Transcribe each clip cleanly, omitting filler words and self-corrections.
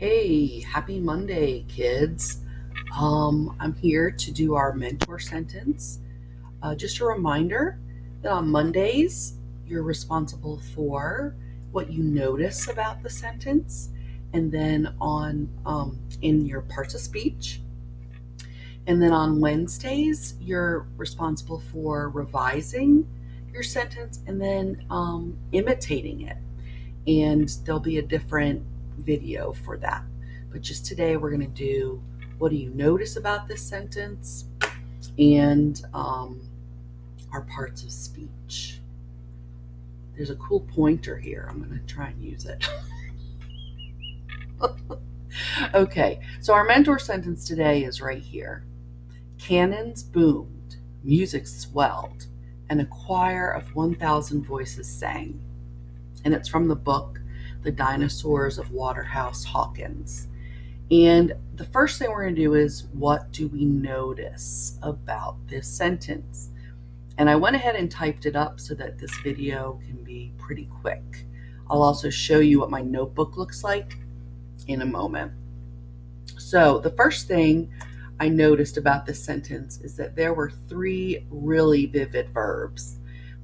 Hey, happy Monday, kids. I'm here to do our mentor sentence. Just a reminder that on Mondays, you're responsible for what you notice about the sentence, and then on in your parts of speech. And then on Wednesdays, you're responsible for revising your sentence and then imitating it. And there'll be a different video for that. But just today, we're going to do what do you notice about this sentence and our parts of speech. There's a cool pointer here. I'm going to try and use it. Okay, so our mentor sentence today is right here. Cannons boomed, music swelled, and a choir of 1,000 voices sang. And it's from the book The Dinosaurs of Waterhouse Hawkins. And the first thing we're going to do is, what do we notice about this sentence? And I went ahead and typed it up so that this video can be pretty quick. I'll also show you what my notebook looks like in a moment. So the first thing I noticed about this sentence is that there were three really vivid verbs,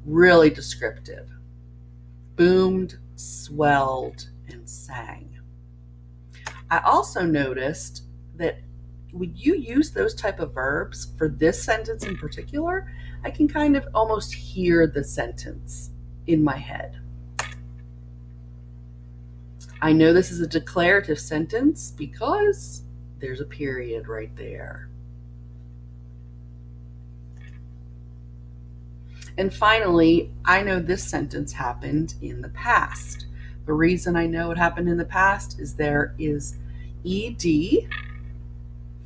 really descriptive. Boomed, swelled, and sang. I also noticed that when you use those type of verbs for this sentence in particular, I can kind of almost hear the sentence in my head. I know this is a declarative sentence because there's a period right there. And finally, I know this sentence happened in the past. The reason I know it happened in the past is there is ed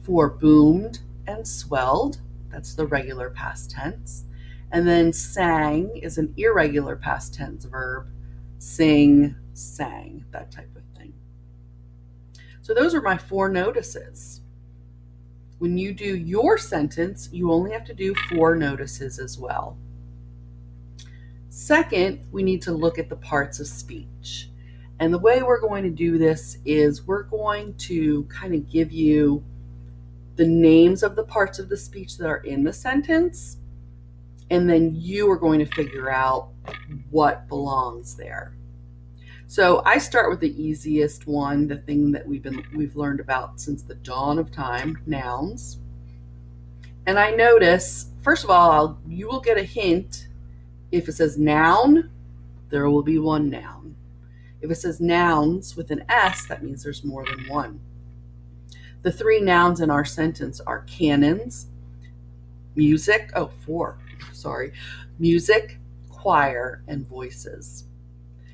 for boomed and swelled. That's the regular past tense. And then sang is an irregular past tense verb. Sing, sang, that type of thing. So those are my four notices. When you do your sentence, you only have to do four notices as well. Second, we need to look at the parts of speech. And the way we're going to do this is we're going to kind of give you the names of the parts of the speech that are in the sentence, and then you are going to figure out what belongs there. So I start with the easiest one, the thing that we've learned about since the dawn of time, nouns. And I notice, first of all, you will get a hint. If it says noun, there will be one noun. If it says nouns with an S, that means there's more than one. The three nouns in our sentence are cannons, music, music, choir, and voices.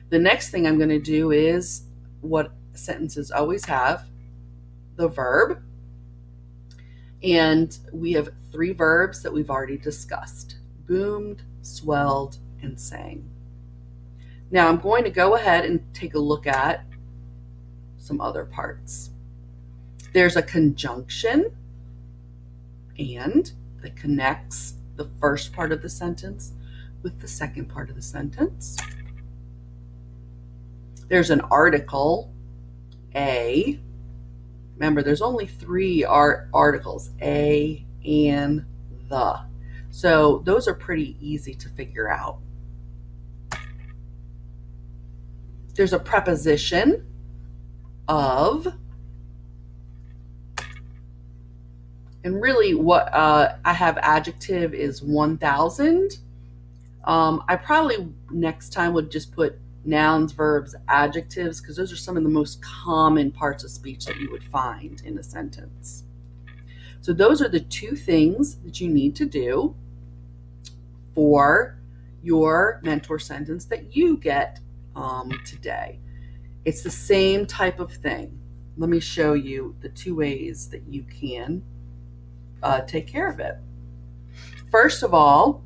The next thing I'm going to do is what sentences always have, the verb. And we have three verbs that we've already discussed: boomed, swelled, and sang. Now I'm going to go ahead and take a look at some other parts. There's a conjunction and that connects the first part of the sentence with the second part of the sentence. There's an article, a. Remember, there's only three articles, a and the. So those are pretty easy to figure out. There's a preposition, of. And really what I have adjective is 1,000. I probably next time would just put nouns, verbs, adjectives, because those are some of the most common parts of speech that you would find in a sentence. So those are the two things that you need to do for your mentor sentence that you get today. It's the same type of thing. Let me show you the two ways that you can take care of it. First of all,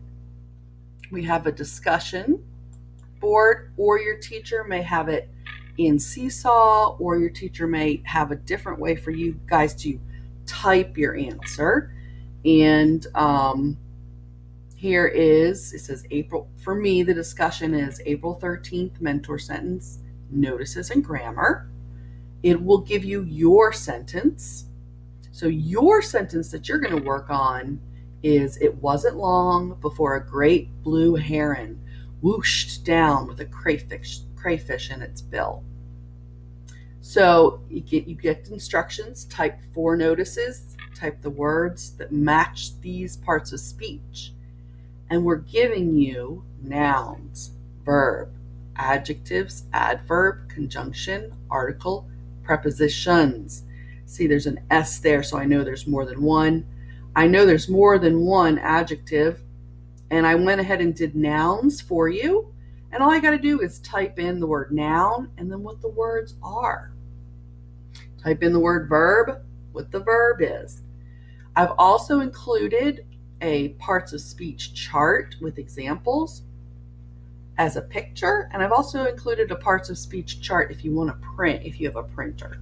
we have a discussion board, or your teacher may have it in Seesaw, or your teacher may have a different way for you guys to type your answer. And here it says April. For me, the discussion is April 13th mentor sentence, notices and grammar. It will give you your sentence. So your sentence that you're going to work on is, it wasn't long before a great blue heron whooshed down with a crayfish in its bill. So you get instructions, type 4 notices, type the words that match these parts of speech. And we're giving you nouns, verb, adjectives, adverb, conjunction, article, prepositions. See, there's an S there, so I know there's more than one. I know there's more than one adjective, and I went ahead and did nouns for you. And all I got to do is type in the word noun and then what the words are. Type in the word verb, what the verb is. I've also included a parts of speech chart with examples as a picture, and I've also included a parts of speech chart if you want to print, if you have a printer.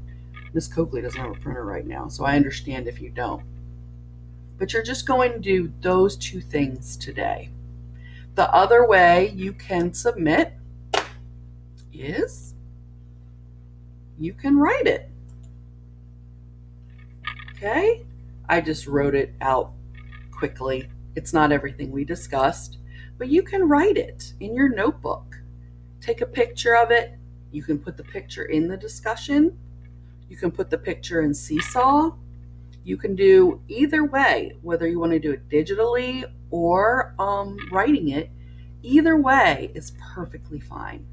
Miss Coakley doesn't have a printer right now, so I understand if you don't. But you're just going to do those two things today. The other way you can submit is you can write it. Okay? I just wrote it out quickly. It's not everything we discussed, but you can write it in your notebook. Take a picture of it. You can put the picture in the discussion. You can put the picture in Seesaw. You can do either way, whether you want to do it digitally or writing it. Either way is perfectly fine.